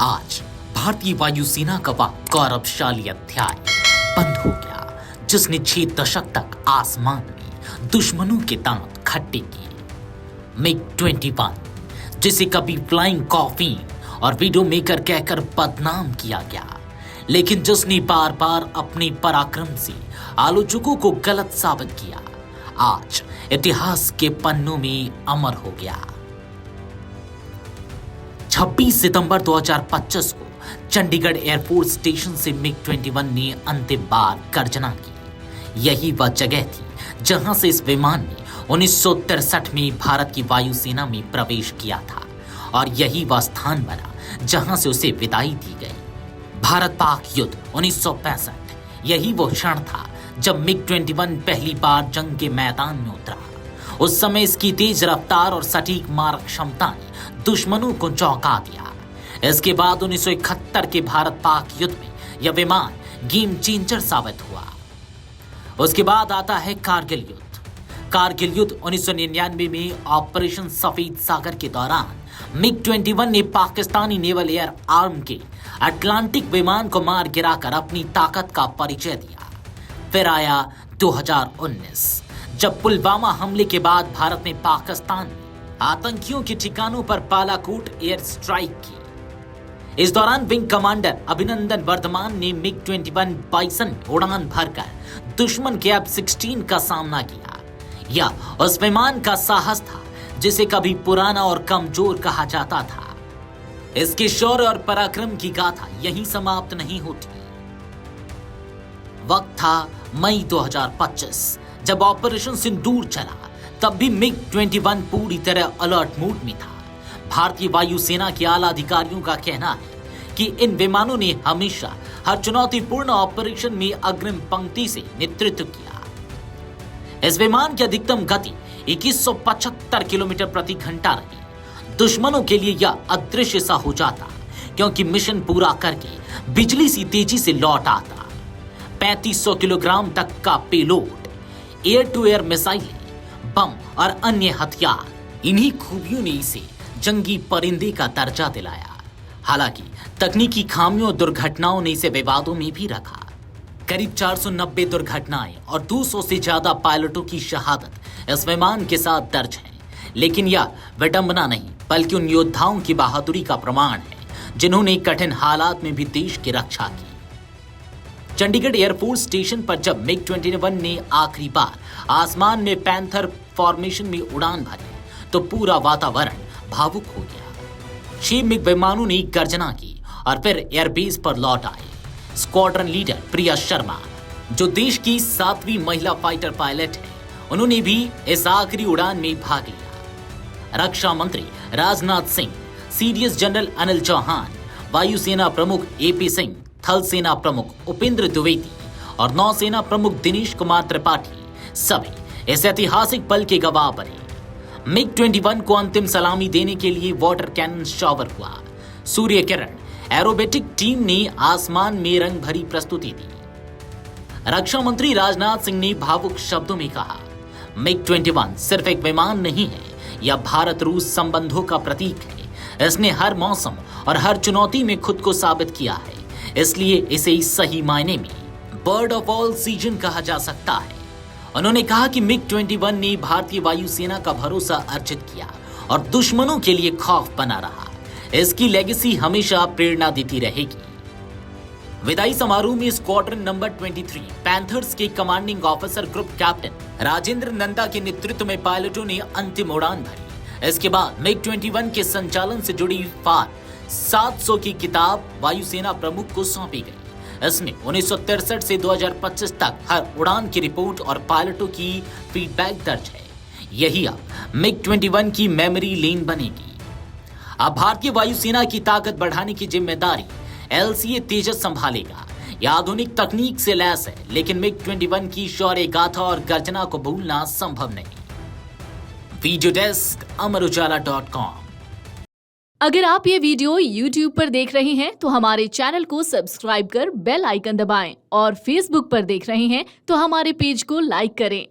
आज भारतीय वायुसेना का वह गौरवशाली अध्याय बंद हो गया जिसने 6 दशक तक आसमान में दुश्मनों के दांत खट्टे किए। MiG-21 जिसे कभी फ्लाइंग कॉफिन और वीडियो मेकर कहकर बदनाम किया गया, लेकिन जिसने बार बार अपने पराक्रम से आलोचकों को गलत साबित किया, आज इतिहास के पन्नों में अमर हो गया। 26 सितंबर 2025 को चंडीगढ़ एयरफोर्स स्टेशन से MiG-21 ने अंतिम बार गर्जना की। यही वह जगह थी जहां से इस विमान ने 1963 में भारत की वायुसेना में प्रवेश किया था और यही वह स्थान बना जहां से उसे विदाई दी गई। भारत पाक युद्ध 1965, यही वो क्षण था जब MiG-21 पहली बार जंग के मैदान में उतरा। उस समय इसकी तेज रफ्तार और सटीक मारक क्षमता ने दुश्मनों को चौंका दिया। इसके बाद 1971 के भारत पाक युद्ध में यह विमान गेम चेंजर साबित हुआ। उसके बाद आता है कारगिल युद्ध। कारगिल युद्ध 1999 में ऑपरेशन सफेद सागर के दौरान MiG-21 ने पाकिस्तानी नेवल एयर आर्म के अटलांटिक विमान को मार गिराकर अपनी ताकत का परिचय दिया। फिर आया 2019 जब पुलवामा हमले के बाद भारत ने पाकिस्तान में आतंकियों के ठिकानों पर बालाकोट एयर स्ट्राइक की। इस दौरान विंग कमांडर अभिनंदन वर्धमान ने MiG-21 बाइसन में उड़ान भरकर दुश्मन के F-16 का सामना किया। यह उस विमान का साहस था जिसे कभी पुराना और कमजोर कहा जाता था। इसके शौर्य और पराक्रम की गाथा यहीं समाप्त नहीं होती। वक्त था मई 2025 जब ऑपरेशन सिंदूर चला। तब भी MiG-21 पूरी तरह अलर्ट मोड में था। भारतीय वायुसेना के आला अधिकारियों का कहना है कि इन विमानों ने हमेशा हर चुनौतीपूर्ण ऑपरेशन में अग्रिम पंक्ति से नेतृत्व किया। इस विमान की अधिकतम गति 2175 किलोमीटर प्रति घंटा रही। दुश्मनों के लिए यह अदृश्य सा हो जाता क्योंकि मिशन पूरा करके बिजली सी तेजी से लौट आता। 3500 किलोग्राम तक का पेलोड, एयर टू एयर मिसाइलें, बम और अन्य हथियार, इन्हीं खूबियों ने इसे जंगी परिंदे का दर्जा दिलाया। हालांकि तकनीकी खामियों और दुर्घटनाओं ने इसे विवादों में भी रखा। करीब 490 दुर्घटनाएं और 200 से ज्यादा पायलटों की शहादत इस विमान के साथ दर्ज है। लेकिन यह विडंबना नहीं बल्कि उन योद्धाओं की बहादुरी का प्रमाण है जिन्होंने कठिन हालात में भी देश की रक्षा की। चंडीगढ़ एयरफोर्स स्टेशन पर जब MiG-21 ने आखिरी बार आसमान में पैंथर फॉर्मेशन में उड़ान भरी तो पूरा वातावरण भावुक हो गया। 6 MiG विमानों ने गर्जना की और फिर एयरबेस पर लौट आए। स्क्वाड्रन लीडर प्रिया शर्मा, जो देश की 7वीं महिला फाइटर पायलट है, उन्होंने भी इस आखिरी उड़ान में भाग लिया। रक्षा मंत्री राजनाथ सिंह, सीडीएस जनरल अनिल चौहान, वायुसेना प्रमुख AP सिंह, थल सेना प्रमुख उपेंद्र द्विवेदी और नौसेना प्रमुख दिनेश कुमार त्रिपाठी सभी इस ऐतिहासिक पल के गवाह बने। MiG-21 को अंतिम सलामी देने के लिए वाटर कैनन शॉवर हुआ। सूर्य किरण एरोबेटिक टीम ने आसमान में रंग भरी प्रस्तुति दी। रक्षा मंत्री राजनाथ सिंह ने भावुक शब्दों में कहा, MiG-21 सिर्फ एक विमान नहीं है, यह भारत रूस संबंधों का प्रतीक है। इसने हर मौसम और हर चुनौती में खुद को साबित किया है, इसलिए इसे सही मायने में बर्ड ऑफ ऑल सीजन कहा जा सकता है। उन्होंने कहा कि MiG-21 ने भारतीय वायुसेना का भरोसा अर्जित किया और दुश्मनों के लिए खौफ बना रहा। इसकी लेगेसी हमेशा प्रेरणा देती रहेगी। विदाई समारोह में स्क्वाड्रन नंबर 23 पैंथर्स के commanding officer group captain Rajendra Nanda के नेतृत्व में पायलटों ने अंतिम उड़ान भरी। इसके बाद MiG-21 के संचालन से जुड़ी फार 700 की किताब वायुसेना प्रमुख को सौंपी गई। इसमें 1963 से 2025 तक हर उड़ान की रिपोर्ट और पायलटों की फीडबैक दर्ज है। यही अब MiG-21 की मेमोरी लेन बनेगी। अब भारतीय वायुसेना की ताकत बढ़ाने की जिम्मेदारी LCA तेजस संभालेगा। यह आधुनिक तकनीक से लैस है, लेकिन MiG-21 की शौर्य गाथा और गर्जना को भूलना संभव नहीं। वीडियो डेस्क अमरउजाला.com। अगर आप ये वीडियो YouTube पर देख रहे हैं तो हमारे चैनल को सब्सक्राइब कर बेल आइकन दबाएं और Facebook पर देख रहे हैं तो हमारे पेज को लाइक करें।